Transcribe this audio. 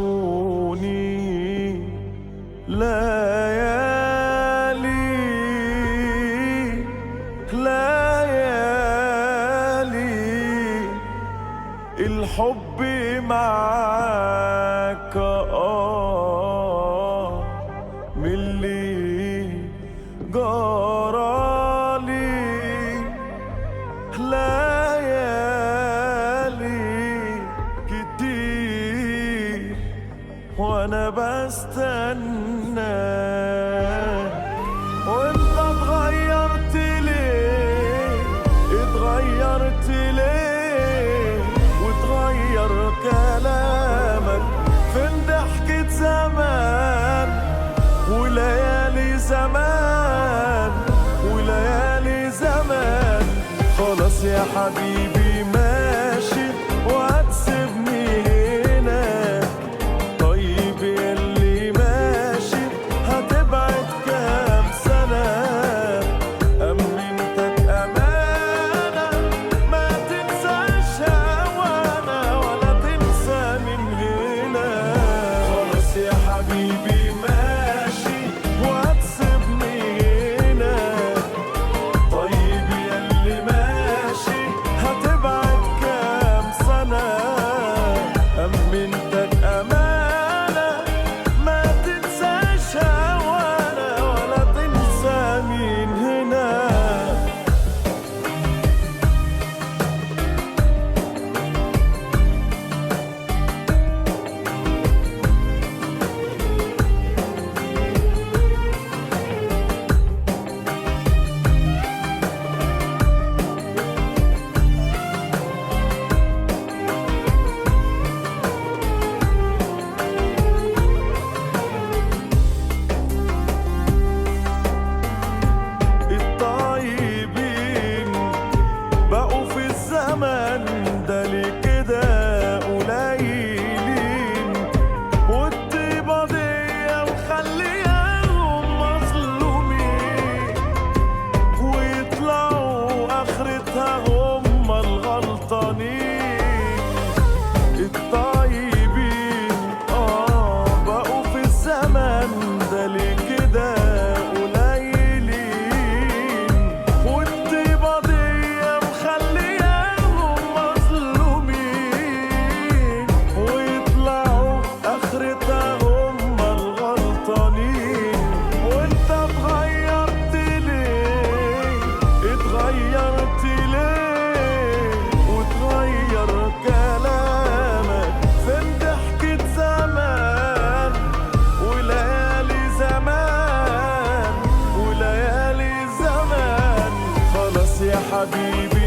وحشوني ليالي ليالي الحب معاك ملي جرالي ليالي كتير وانا بستنى وانت اتغيرت ليه اتغيرت ليه واتغير كلامك فين ضحكة زمان وليالي زمان وليالي زمان خلاص يا حبيبي ماشي وهتسيبني هنا طيب ياللي ماشي هتبعد كام سنة أمنتك أمانة ما تنساش هوانا ولا تنسى من هنا خلاص يا حبيبي ماشي وهتسيبني هنا طيب ياللي ماشي هتبعد كام سنة أمنتك أمانة ما تنساش هوانا ولا تنسى مين هنا الطيبين بقوا في الزمن ده ليه كده قليلين والطيبة دي مخلياهم مظلومين ويطلعوا آخرتها هم الغلطانين الطيبين بقوا في الزمن ده ليه كده والطيبة دي مخلياهم مظلومين ويطلعوا آخرتها هم الغلطانين وانت اتغيرت ليه اتغيرت ليه وتغير كلامك فين ضحكة زمان وليالي زمان وليالي زمان خلاص يا حبيبي